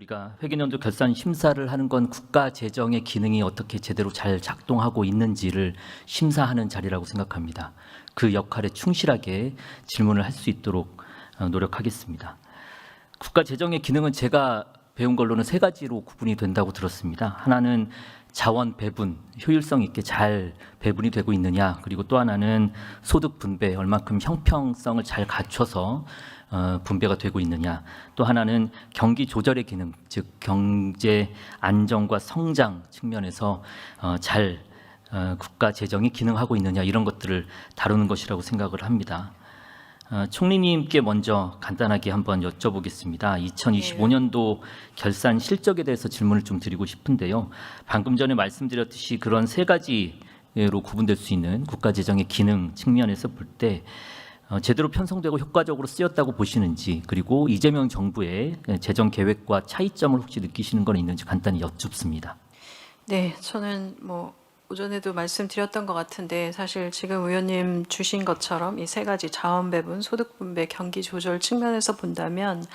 우리가 회계연도 결산 심사를 하는 건 국가 재정의 기능이 어떻게 제대로 잘 작동하고 있는지를 심사하는 자리라고 생각합니다. 그 역할에 충실하게 질문을 할 수 있도록 노력하겠습니다. 국가 재정의 기능은 제가 배운 걸로는 세 가지로 구분이 된다고 들었습니다. 하나는 자원 배분, 효율성 있게 잘 배분이 되고 있느냐, 그리고 또 하나는 소득 분배, 얼마큼 형평성을 잘 갖춰서 분배가 되고 있느냐, 또 하나는 경기 조절의 기능, 즉 경제 안정과 성장 측면에서 잘 국가 재정이 기능하고 있느냐, 이런 것들을 다루는 것이라고 생각을 합니다. 총리님께 먼저 간단하게 한번 여쭤보겠습니다. 2025년도 결산 실적에 대해서 질문을 좀 드리고 싶은데요. 방금 전에 말씀드렸듯이 그런 세 가지로 구분될 수 있는 국가 재정의 기능 측면에서 볼 때 제대로 편성되고 효과적으로 쓰였다고 보시는지, 그리고 이재명 정부의 재정 계획과 차이점을 혹시 느끼시는 건 있는지 간단히 여쭙습니다. 네, 저는 오전에도 말씀드렸던 것 같은데 사실 지금 의원님 주신 것처럼 이 세 가지 자원 배분, 소득 분배, 경기 조절 측면에서 본다면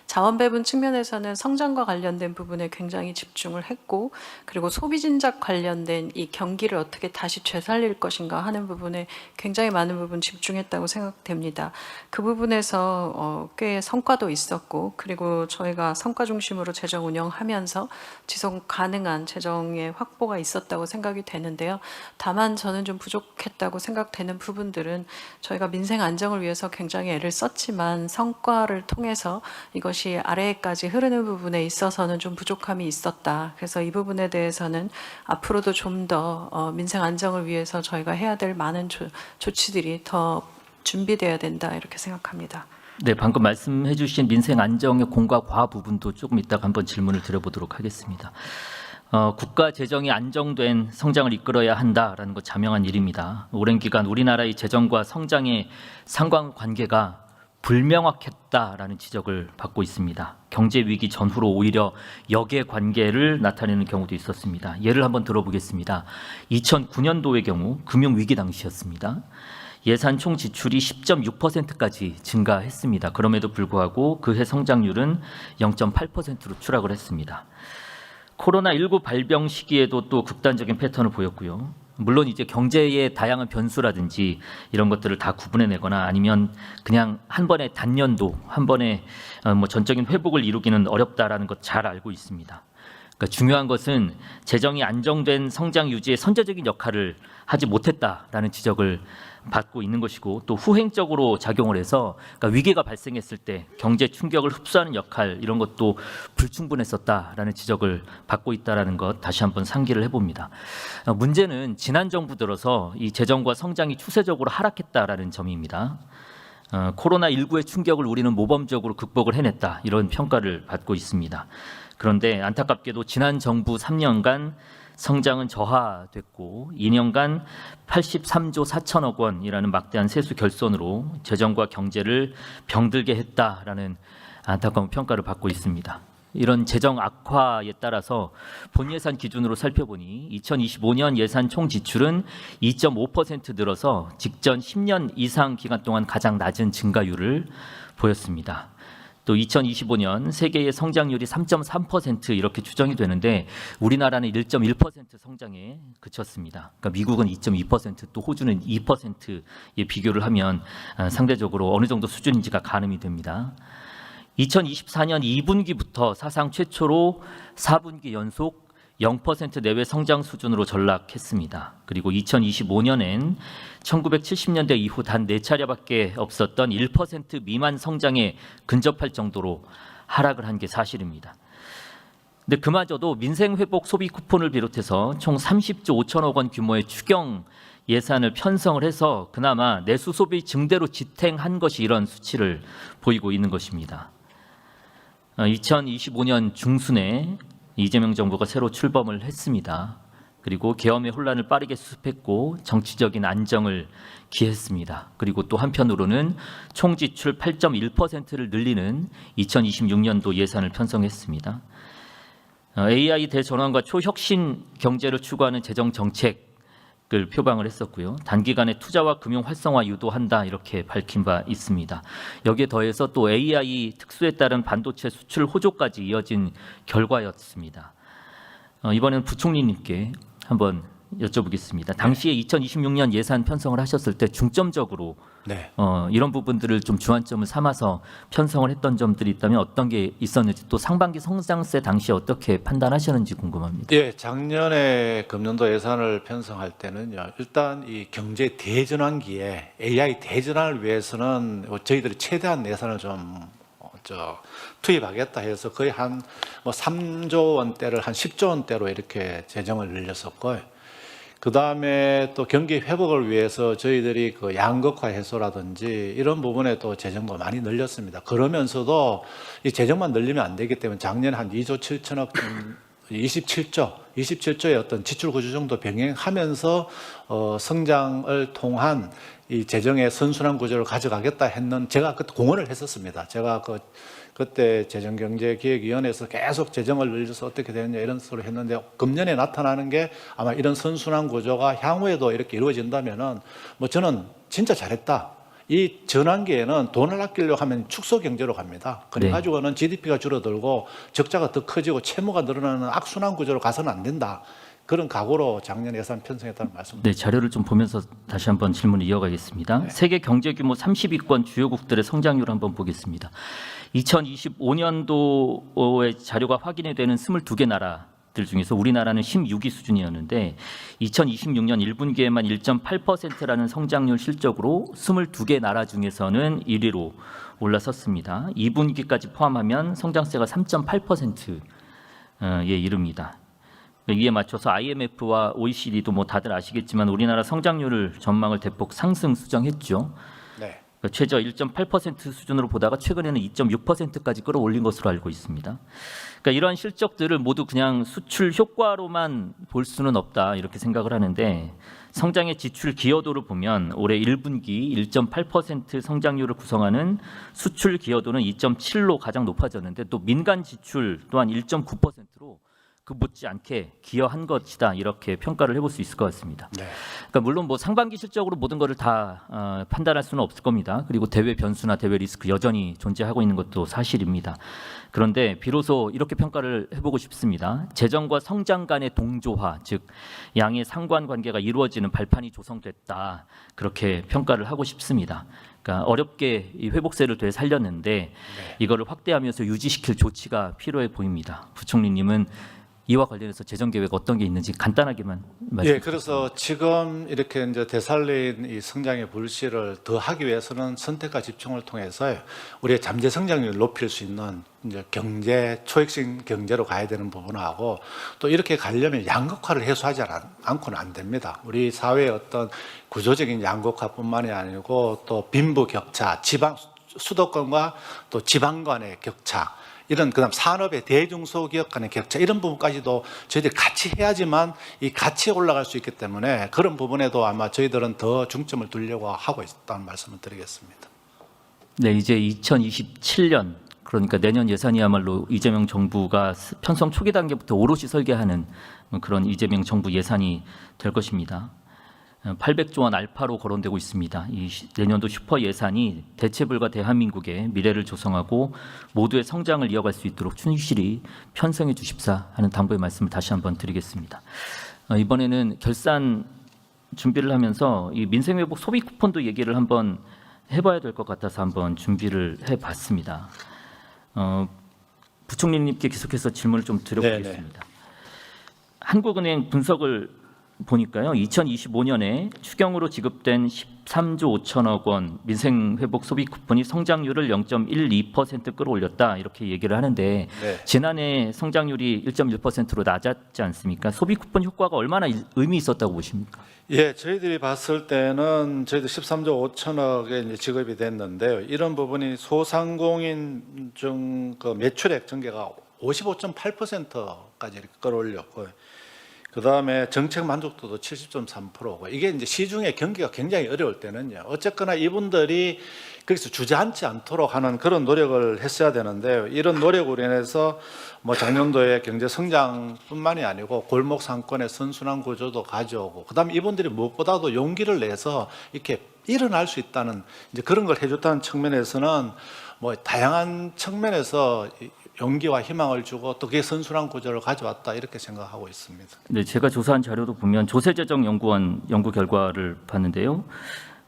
자원 배분 측면에서는 성장과 관련된 부분에 굉장히 집중을 했고, 그리고 소비 진작 관련된 이 경기를 어떻게 다시 되살릴 것인가 하는 부분에 굉장히 많은 부분 집중했다고 생각됩니다. 그 부분에서 꽤 성과도 있었고, 그리고 저희가 성과 중심으로 재정 운영하면서 지속 가능한 재정의 확보가 있었다고 생각이 되는데요. 다만 저는 좀 부족했다고 생각되는 부분들은 저희가 민생 안정을 위해서 굉장히 애를 썼지만 성과를 통해서 이것이 아래에까지 흐르는 부분에 있어서는 좀 부족함이 있었다. 그래서 이 부분에 대해서는 앞으로도 좀 더 민생 안정을 위해서 저희가 해야 될 많은 조치들이 더 준비돼야 된다, 이렇게 생각합니다. 네, 방금 말씀해 주신 민생 안정의 공과 과 부분도 조금 이따가 한번 질문을 드려보도록 하겠습니다. 국가 재정이 안정된 성장을 이끌어야 한다라는 것 자명한 일입니다. 오랜 기간 우리나라의 재정과 성장의 상관관계가 불명확했다라는 지적을 받고 있습니다. 경제 위기 전후로 오히려 역의 관계를 나타내는 경우도 있었습니다. 예를 한번 들어보겠습니다. 2009년도의 경우 금융위기 당시였습니다. 예산 총 지출이 10.6%까지 증가했습니다. 그럼에도 불구하고 그해 성장률은 0.8%로 추락을 했습니다. 코로나19 발병 시기에도 또 극단적인 패턴을 보였고요. 물론 이제 경제의 다양한 변수라든지 이런 것들을 다 구분해내거나 아니면 그냥 한 번에 단년도 한 번에 전적인 회복을 이루기는 어렵다라는 것 잘 알고 있습니다. 그러니까 중요한 것은 재정이 안정된 성장 유지에 선제적인 역할을 하지 못했다라는 지적을 받고 있는 것이고, 또 후행적으로 작용을 해서 그러니까 위기가 발생했을 때 경제 충격을 흡수하는 역할, 이런 것도 불충분했었다라는 지적을 받고 있다라는 것 다시 한번 상기를 해봅니다. 문제는 지난 정부 들어서 이 재정과 성장이 추세적으로 하락했다라는 점입니다. 코로나19의 충격을 우리는 모범적으로 극복을 해냈다, 이런 평가를 받고 있습니다. 그런데 안타깝게도 지난 정부 3년간 성장은 저하됐고 2년간 83조 4천억 원이라는 막대한 세수 결손으로 재정과 경제를 병들게 했다라는 안타까운 평가를 받고 있습니다. 이런 재정 악화에 따라서 본 예산 기준으로 살펴보니 2025년 예산 총 지출은 2.5% 늘어서 직전 10년 이상 기간 동안 가장 낮은 증가율을 보였습니다. 또 2025년 세계의 성장률이 3.3% 이렇게 추정이 되는데 우리나라는 1.1% 성장에 그쳤습니다. 그러니까 미국은 2.2%, 또 호주는 2%에 비교를 하면 상대적으로 어느 정도 수준인지가 가늠이 됩니다. 2024년 2분기부터 사상 최초로 4분기 연속 0% 내외 성장 수준으로 전락했습니다. 그리고 2025년엔 1970년대 이후 단 4차례밖에 없었던 1% 미만 성장에 근접할 정도로 하락을 한 게 사실입니다. 근데 그마저도 민생회복 소비 쿠폰을 비롯해서 총 30조 5천억 원 규모의 추경 예산을 편성을 해서 그나마 내수 소비 증대로 지탱한 것이 이런 수치를 보이고 있는 것입니다. 2025년 중순에 이재명 정부가 새로 출범을 했습니다. 그리고 계엄의 혼란을 빠르게 수습했고 정치적인 안정을 기했습니다. 그리고 또 한편으로는 총 지출 8.1%를 늘리는 2026년도 예산을 편성했습니다. AI 대전환과 초혁신 경제를 추구하는 재정 정책, 을 표방을 했었고요. 단기간에 투자와 금융 활성화 유도한다 이렇게 밝힌 바 있습니다. 여기에 더해서 또 AI 특수에 따른 반도체 수출 호조까지 이어진 결과였습니다. 이번에는 부총리님께 한번 여쭤보겠습니다. 당시에 2026년 예산 편성을 하셨을 때 중점적으로 네. 이런 부분들을 좀 주안점을 삼아서 편성을 했던 점들이 있다면 어떤 게 있었는지 또 상반기 성장세 당시에 어떻게 판단하셨는지 궁금합니다. 예, 작년에 금년도 예산을 편성할 때는요. 일단 이 경제 대전환기에 AI 대전환을 위해서는 저희들이 최대한 예산을 좀 투입하겠다 해서 거의 한 3조 원대를 한 10조 원대로 이렇게 재정을 늘렸었고요. 그 다음에 또 경기 회복을 위해서 저희들이 그 양극화 해소라든지 이런 부분에 또 재정도 많이 늘렸습니다. 그러면서도 이 재정만 늘리면 안 되기 때문에 작년에 한 2조 7천억 27조의 어떤 지출 구조 정도 병행하면서 성장을 통한 이 재정의 선순환 구조를 가져가겠다 했는 제가 그때 공언을 했었습니다. 제가 그때 재정경제기획위원회에서 계속 재정을 늘려서 어떻게 되느냐 이런 소리를 했는데 금년에 나타나는 게 아마 이런 선순환 구조가 향후에도 이렇게 이루어진다면은 저는 진짜 잘했다. 이 전환기에는 돈을 아끼려고 하면 축소 경제로 갑니다. 그래가지고는 GDP가 줄어들고 적자가 더 커지고 채무가 늘어나는 악순환 구조로 가서는 안 된다. 그런 각오로 작년 예산 편성했다는 말씀입니다. 네, 자료를 좀 보면서 다시 한번 질문을 이어가겠습니다. 네. 세계 경제 규모 30위권 주요국들의 성장률을 한번 보겠습니다. 2025년도에 자료가 확인이 되는 22개 나라들 중에서 우리나라는 16위 수준이었는데 2026년 1분기에만 1.8%라는 성장률 실적으로 22개 나라 중에서는 1위로 올라섰습니다. 2분기까지 포함하면 성장세가 3.8%에 이릅니다. 이에 맞춰서 IMF와 OECD도 다들 아시겠지만 우리나라 성장률을 전망을 대폭 상승 수정했죠. 네. 최저 1.8% 수준으로 보다가 최근에는 2.6%까지 끌어올린 것으로 알고 있습니다. 그러니까 이러한 실적들을 모두 그냥 수출 효과로만 볼 수는 없다 이렇게 생각을 하는데 성장의 지출 기여도를 보면 올해 1분기 1.8% 성장률을 구성하는 수출 기여도는 2.7로 가장 높아졌는데 또 민간 지출 또한 1.9%로 그 못지않게 기여한 것이다 이렇게 평가를 해볼 수 있을 것 같습니다. 네. 그러니까 물론 상반기 실적으로 모든 것을 다 판단할 수는 없을 겁니다. 그리고 대외 변수나 대외 리스크 여전히 존재하고 있는 것도 사실입니다. 그런데 비로소 이렇게 평가를 해보고 싶습니다. 재정과 성장 간의 동조화, 즉 양의 상관관계가 이루어지는 발판이 조성됐다 그렇게 평가를 하고 싶습니다. 그러니까 어렵게 이 회복세를 되살렸는데 이거를 확대하면서 유지시킬 조치가 필요해 보입니다. 부총리님은 이와 관련해서 재정 계획 어떤 게 있는지 간단하게만 말씀해 주세요. 그래서 지금 이렇게 이제 되살린 이 성장의 불씨를 더 하기 위해서는 선택과 집중을 통해서 우리의 잠재 성장률을 높일 수 있는 이제 경제 초핵심 경제로 가야 되는 부분하고 또 이렇게 가려면 양극화를 해소하지 않고는 안 됩니다. 우리 사회의 어떤 구조적인 양극화뿐만이 아니고 또 빈부 격차, 지방 수도권과 또 지방 간의 격차. 이런 그다음 산업의 대중소기업 간의 격차 이런 부분까지도 저희들이 같이 해야지만 이 같이 올라갈 수 있기 때문에 그런 부분에도 아마 저희들은 더 중점을 두려고 하고 있다는 말씀을 드리겠습니다. 네, 이제 2027년 그러니까 내년 예산이야말로 이재명 정부가 편성 초기 단계부터 오롯이 설계하는 그런 이재명 정부 예산이 될 것입니다. 800조 원 알파로 거론되고 있습니다. 이 내년도 슈퍼 예산이 대체불가 대한민국의 미래를 조성하고 모두의 성장을 이어갈 수 있도록 충실히 편성해 주십사 하는 당부의 말씀을 다시 한번 드리겠습니다. 이번에는 결산 준비를 하면서 이 민생회복 소비 쿠폰도 얘기를 한번 해봐야 될 것 같아서 한번 준비를 해봤습니다. 부총리님께 계속해서 질문을 좀 드려보겠습니다. 한국은행 분석을 보니까요. 2025년에 추경으로 지급된 13조 5천억 원 민생회복 소비 쿠폰이 성장률을 0.12% 끌어올렸다 이렇게 얘기를 하는데 지난해 성장률이 1.1%로 낮았지 않습니까? 소비 쿠폰 효과가 얼마나 의미 있었다고 보십니까? 저희들이 봤을 때는 저희도 13조 5천억에 이제 지급이 됐는데요. 이런 부분이 소상공인 중 그 매출액 전개가 55.8%까지 이렇게 끌어올렸고요. 그다음에 정책 만족도도 70.3%고 이게 이제 시중에 경기가 굉장히 어려울 때는요. 어쨌거나 이분들이 거기서 주저앉지 않도록 하는 그런 노력을 했어야 되는데 이런 노력으로 인해서 뭐 작년도에 경제 성장뿐만이 아니고 골목 상권의 선순환 구조도 가져오고 그다음에 이분들이 무엇보다도 용기를 내서 이렇게 일어날 수 있다는 이제 그런 걸 해줬다는 측면에서는 뭐 다양한 측면에서 용기와 희망을 주고 또 그게 선순환 구조를 가져왔다 이렇게 생각하고 있습니다. 네, 제가 조사한 자료도 보면 조세재정연구원 연구 결과를 봤는데요.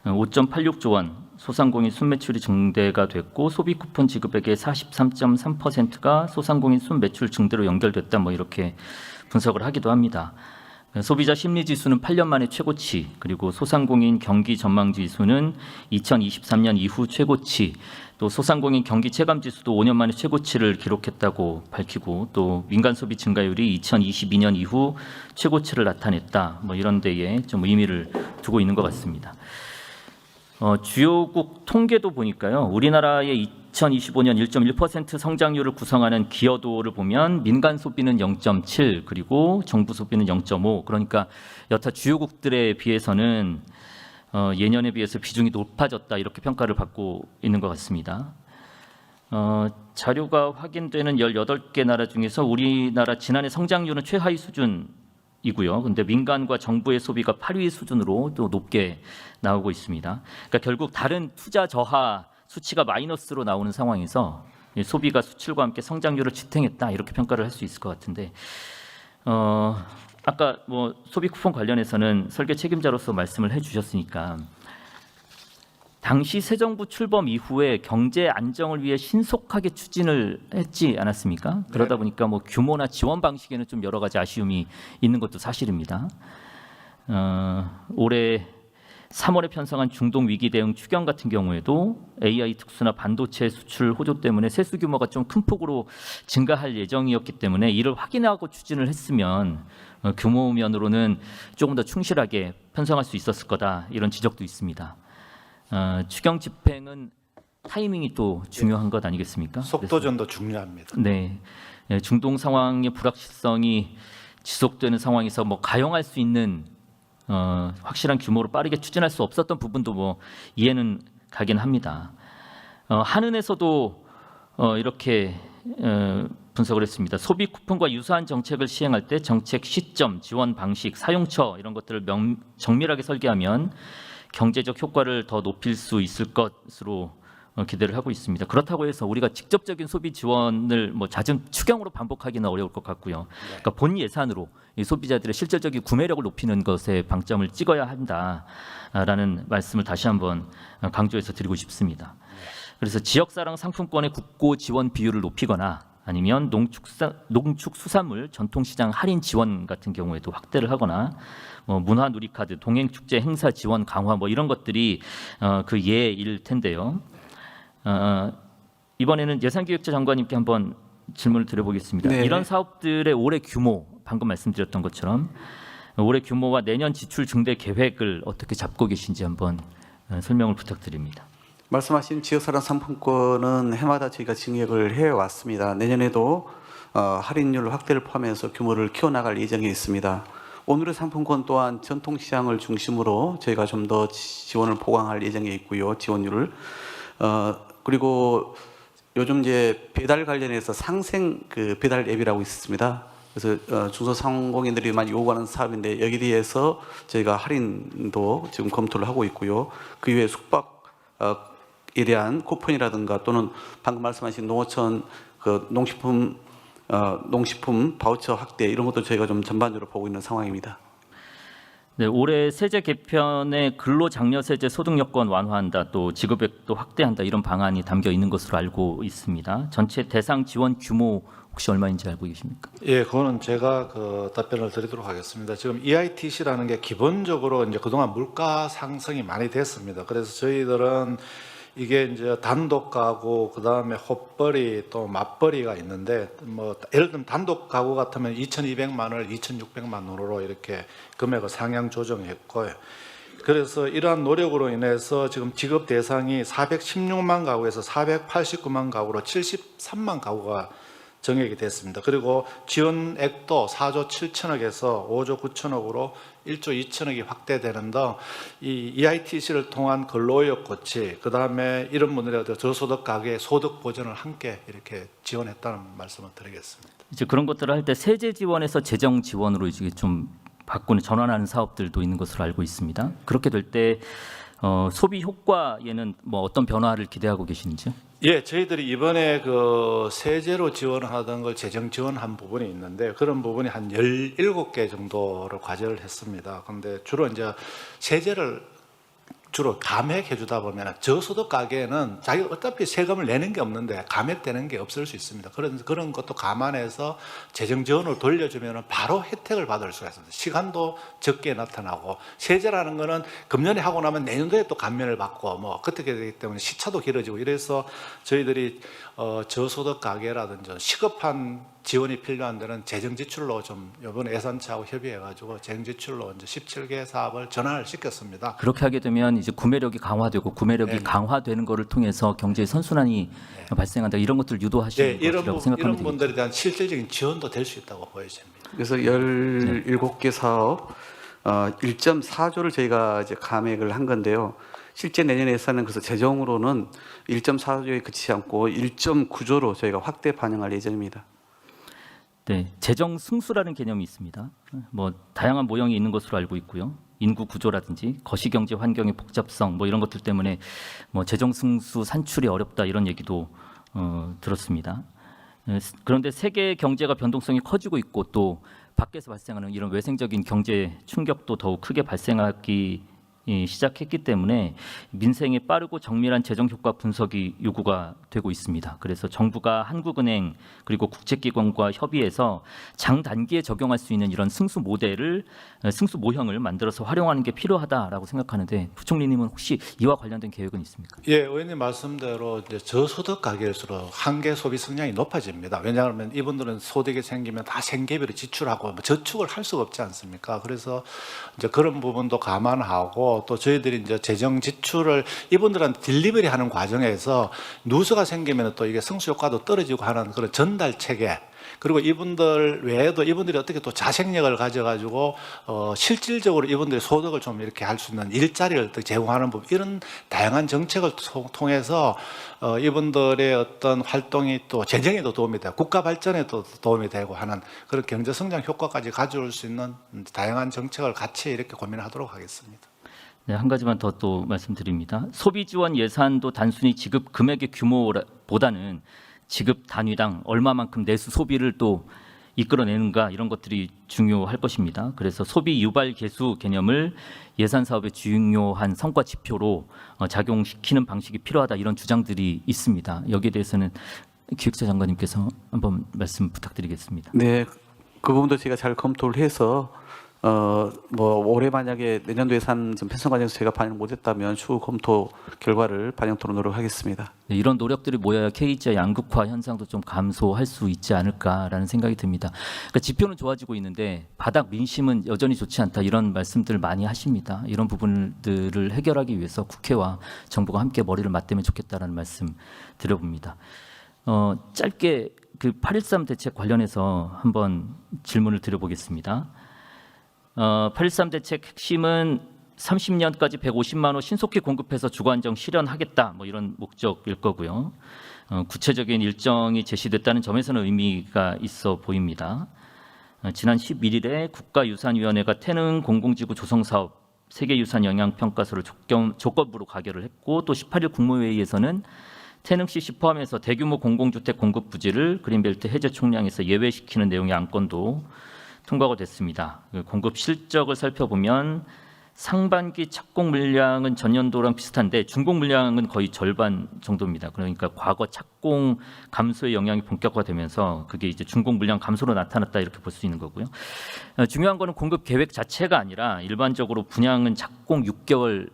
5.86조 원 소상공인 순매출이 증대가 됐고 소비 쿠폰 지급액의 43.3%가 소상공인 순매출 증대로 연결됐다 뭐 이렇게 분석을 하기도 합니다. 소비자 심리 지수는 8년 만에 최고치, 그리고 소상공인 경기 전망 지수는 2023년 이후 최고치, 또 소상공인 경기 체감 지수도 5년 만에 최고치를 기록했다고 밝히고 또 민간 소비 증가율이 2022년 이후 최고치를 나타냈다. 뭐 이런 데에 좀 의미를 두고 있는 것 같습니다. 주요국 통계도 보니까요. 우리나라의 2025년 1.1% 성장률을 구성하는 기여도를 보면 민간 소비는 0.7 그리고 정부 소비는 0.5 그러니까 여타 주요국들에 비해서는 예년에 비해서 비중이 높아졌다 이렇게 평가를 받고 있는 것 같습니다. 자료가 확인되는 18개 나라 중에서 우리나라 지난해 성장률은 최하위 수준이고요. 근데 민간과 정부의 소비가 8위 수준으로 또 높게 나오고 있습니다. 그러니까 결국 다른 투자 저하 수치가 마이너스로 나오는 상황에서 소비가 수출과 함께 성장률을 지탱했다 이렇게 평가를 할 수 있을 것 같은데 아까 뭐 소비 쿠폰 관련해서는 설계 책임자로서 말씀을 해주셨으니까 당시 새 정부 출범 이후에 경제 안정을 위해 신속하게 추진을 했지 않았습니까? 그러다 보니까 뭐 규모나 지원 방식에는 좀 여러 가지 아쉬움이 있는 것도 사실입니다. 올해 3월에 편성한 중동 위기 대응 추경 같은 경우에도 AI 특수나 반도체 수출 호조 때문에 세수 규모가 좀 큰 폭으로 증가할 예정이었기 때문에 이를 확인하고 추진을 했으면 규모 면으로는 조금 더 충실하게 편성할 수 있었을 거다 이런 지적도 있습니다. 추경 집행은 타이밍이 또 중요한 것 아니겠습니까? 속도전도 중요합니다. 네, 중동 상황의 불확실성이 지속되는 상황에서 뭐 가용할 수 있는 확실한 규모로 빠르게 추진할 수 없었던 부분도 뭐 이해는 가긴 합니다. 한은에서도 이렇게 분석을 했습니다. 소비 쿠폰과 유사한 정책을 시행할 때 정책 시점, 지원 방식, 사용처 이런 것들을 정밀하게 설계하면 경제적 효과를 더 높일 수 있을 것으로 기대를 하고 있습니다. 그렇다고 해서 우리가 직접적인 소비 지원을 뭐 잦은 추경으로 반복하기는 어려울 것 같고요. 그러니까 본 예산으로 이 소비자들의 실질적인 구매력을 높이는 것에 방점을 찍어야 한다라는 말씀을 다시 한번 강조해서 드리고 싶습니다. 그래서 지역사랑 상품권의 국고 지원 비율을 높이거나 아니면 농축수산물 전통시장 할인 지원 같은 경우에도 확대를 하거나 뭐 문화 누리카드, 동행축제 행사 지원 강화 뭐 이런 것들이 그 예일 텐데요. 이번에는 예산기획자 장관님께 한번 질문을 드려보겠습니다. 네. 이런 사업들의 올해 규모, 방금 말씀드렸던 것처럼 올해 규모와 내년 지출 증대 계획을 어떻게 잡고 계신지 한번 설명을 부탁드립니다. 말씀하신 지역사랑 상품권은 해마다 저희가 증액을 해왔습니다. 내년에도 할인율 확대를 포함해서 규모를 키워나갈 예정에 있습니다. 오늘의 상품권 또한 전통시장을 중심으로 저희가 좀 더 지원을 보강할 예정에 있고요. 지원율을 그리고 요즘 이제 배달 관련해서 상생 그 배달 앱이라고 있습니다. 그래서 중소상공인들이 많이 요구하는 사업인데 여기에 대해서 저희가 할인도 지금 검토를 하고 있고요. 그 이외에 숙박에 대한 쿠폰이라든가 또는 방금 말씀하신 농어촌 그 농식품 바우처 확대 이런 것도 저희가 좀 전반적으로 보고 있는 상황입니다. 네, 올해 세제 개편에 근로장려세제 소득 여건 완화한다, 또 지급액도 확대한다 이런 방안이 담겨 있는 것으로 알고 있습니다. 전체 대상 지원 규모 혹시 얼마인지 알고 계십니까? 예, 그거는 제가 그 답변을 드리도록 하겠습니다. 지금 EITC라는 게 기본적으로 이제 그동안 물가 상승이 많이 됐습니다. 그래서 저희들은 이게 이제 단독 가구, 그 다음에 헛벌이 또 맞벌이가 있는데, 뭐 예를 들면 단독 가구 같으면 2,200만 원을 2,600만 원으로 이렇게 금액을 상향 조정했고요. 그래서 이러한 노력으로 인해서 지금 지급 대상이 416만 가구에서 489만 가구로 73만 가구가 정액이 됐습니다. 그리고 지원액도 4조 7천억에서 5조 9천억으로 1조 2천억이 확대되는 등 이 EITC를 통한 근로의욕 고치, 그 다음에 이런 분들의 저소득 가구의 소득 보전을 함께 이렇게 지원했다는 말씀을 드리겠습니다. 이제 그런 것들을 할 때 세제 지원에서 재정 지원으로 이제 좀 바꾸는 전환하는 사업들도 있는 것으로 알고 있습니다. 그렇게 될 때 소비 효과에는 뭐 어떤 변화를 기대하고 계시는지요? 예, 저희들이 이번에 그 세제로 지원하던 걸 재정 지원한 부분이 있는데 그런 부분이 한 17개 정도를 과제를 했습니다. 그런데 주로 이제 세제를 주로 감액해 주다 보면 저소득 가게는 자기가 어차피 세금을 내는 게 없는데 감액되는 게 없을 수 있습니다. 그런 것도 감안해서 재정 지원을 돌려주면 바로 혜택을 받을 수가 있습니다. 시간도 적게 나타나고 세제라는 거는 금년에 하고 나면 내년도에 또 감면을 받고 뭐 그렇게 되기 때문에 시차도 길어지고 이래서 저희들이 저소득 가게라든지 시급한 지원이 필요한 데는 재정 지출로 좀 이번에 예산처하고 협의해가지고 재정 지출로 이제 17개 사업을 전환을 시켰습니다. 그렇게 하게 되면 이제 구매력이 강화되고 구매력이 네네. 강화되는 것을 통해서 경제의 선순환이 발생한다. 이런 것들을 유도하시는 네, 것이라고 이런 생각하면 되겠죠. 분들에 대한 실질적인 지원도 될 수 있다고 보여집니다. 그래서 17개 사업 1.4조를 저희가 이제 감액을 한 건데요. 실제 내년 예산은 그래서 재정으로는 1.4조에 그치지 않고 1.9조로 저희가 확대 반영할 예정입니다. 네, 재정 승수라는 개념이 있습니다. 뭐 다양한 모형이 있는 것으로 알고 있고요. 인구 구조라든지 거시경제 환경의 복잡성 뭐 이런 것들 때문에 뭐 재정 승수 산출이 어렵다 이런 얘기도 들었습니다. 그런데 세계 경제가 변동성이 커지고 있고 또 밖에서 발생하는 이런 외생적인 경제 충격도 더욱 크게 발생하기 시작했기 때문에 민생의 빠르고 정밀한 재정 효과 분석이 요구가 되고 있습니다. 그래서 정부가 한국은행 그리고 국제기관과 협의해서 장단기에 적용할 수 있는 이런 승수 모형을 만들어서 활용하는 게 필요하다라고 생각하는데 부총리님은 혹시 이와 관련된 계획은 있습니까? 예, 의원님 말씀대로 이제 저소득 가게일수록 한계 소비 성향이 높아집니다. 왜냐하면 이분들은 소득이 생기면 다 생계비로 지출하고 뭐 저축을 할 수가 없지 않습니까? 그래서 이제 그런 부분도 감안하고 또 저희들이 이제 재정 지출을 이분들한테 딜리버리 하는 과정에서 누수가 생기면 또 이게 승수 효과도 떨어지고 하는 그런 전달 체계. 그리고 이분들 외에도 이분들이 어떻게 또 자생력을 가져가지고 실질적으로 이분들의 소득을 좀 이렇게 할 수 있는 일자리를 또 제공하는 부분 이런 다양한 정책을 통해서 이분들의 어떤 활동이 또 재정에도 도움이 되고 국가 발전에도 도움이 되고 하는 그런 경제 성장 효과까지 가져올 수 있는 다양한 정책을 같이 이렇게 고민하도록 하겠습니다. 네, 한 가지만 더 또 말씀드립니다. 소비 지원 예산도 단순히 지급 금액의 규모보다는 지급 단위당 얼마만큼 내수 소비를 또 이끌어내는가 이런 것들이 중요할 것입니다. 그래서 소비 유발 계수 개념을 예산 사업의 중요한 성과 지표로 작용시키는 방식이 필요하다 이런 주장들이 있습니다. 여기에 대해서는 기획사 장관님께서 한번 말씀 부탁드리겠습니다. 네, 그 부분도 제가 잘 검토를 해서 뭐 올해 만약에 내년도 예산 좀 편성 과정에서 제가 반영 못했다면 추후 검토 결과를 반영토록 노력하겠습니다. 네, 이런 노력들이 모여야 KGI 양극화 현상도 좀 감소할 수 있지 않을까라는 생각이 듭니다. 그러니까 지표는 좋아지고 있는데 바닥 민심은 여전히 좋지 않다 이런 말씀들 많이 하십니다. 이런 부분들을 해결하기 위해서 국회와 정부가 함께 머리를 맞대면 좋겠다라는 말씀 드려봅니다. 짧게 그 8.13 대책 관련해서 한번 질문을 드려보겠습니다. 8.13 대책 핵심은 30년까지 150만 호 신속히 공급해서 주거안정 실현하겠다 뭐 이런 목적일 거고요. 구체적인 일정이 제시됐다는 점에서는 의미가 있어 보입니다. 지난 11일에 국가유산위원회가 태릉 공공지구 조성사업 세계유산 영향평가서를 조건부로 가결을 했고 또 18일 국무회의에서는 태릉시 포함해서 대규모 공공주택 공급 부지를 그린벨트 해제 총량에서 예외시키는 내용의 안건도 통과가 됐습니다. 공급 실적을 살펴보면 상반기 착공 물량은 전년도랑 비슷한데 준공 물량은 거의 절반 정도입니다. 그러니까 과거 착공 감소의 영향이 본격화되면서 그게 이제 준공 물량 감소로 나타났다 이렇게 볼 수 있는 거고요. 중요한 거는 공급 계획 자체가 아니라 일반적으로 분양은 착공 6개월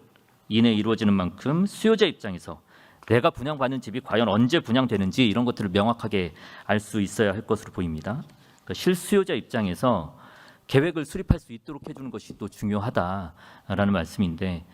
이내에 이루어지는 만큼 수요자 입장에서 내가 분양받는 집이 과연 언제 분양되는지 이런 것들을 명확하게 알 수 있어야 할 것으로 보입니다. 그러니까 실수요자 입장에서 계획을 수립할 수 있도록 해주는 것이 또 중요하다라는 말씀인데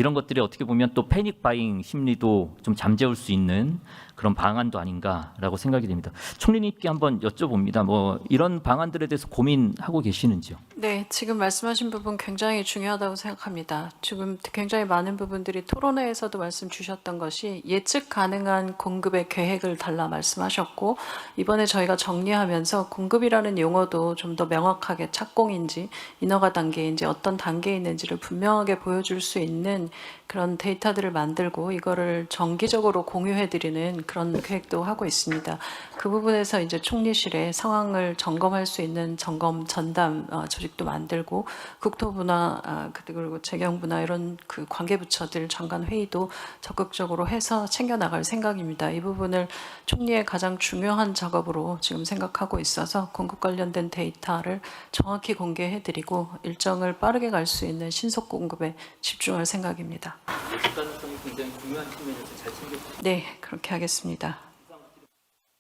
이런 것들이 어떻게 보면 또 패닉 바잉 심리도 좀 잠재울 수 있는 그런 방안도 아닌가라고 생각이 됩니다. 총리님께 한번 여쭤봅니다. 뭐 이런 방안들에 대해서 고민하고 계시는지요? 네, 지금 말씀하신 부분 굉장히 중요하다고 생각합니다. 지금 굉장히 많은 부분들이 토론회에서도 말씀 주셨던 것이 예측 가능한 공급의 계획을 달라 말씀하셨고, 이번에 저희가 정리하면서 공급이라는 용어도 좀 더 명확하게 착공인지 인허가 단계인지 어떤 단계에 있는지를 분명하게 보여줄 수 있는 그런 데이터들을 만들고 이거를 정기적으로 공유해드리는 그런 계획도 하고 있습니다. 그 부분에서 이제 총리실에 상황을 점검할 수 있는 점검 전담 조직도 만들고 국토부나 그리고 재경부나 이런 그 관계부처들 장관 회의도 적극적으로 해서 챙겨 나갈 생각입니다. 이 부분을 총리의 가장 중요한 작업으로 지금 생각하고 있어서 공급 관련된 데이터를 정확히 공개해드리고 일정을 빠르게 갈 수 있는 신속 공급에 집중할 생각입니다. 예측 가능성이 굉장히 중요한 측면에서 잘 챙겼습니다. 네, 그렇게 하겠습니다.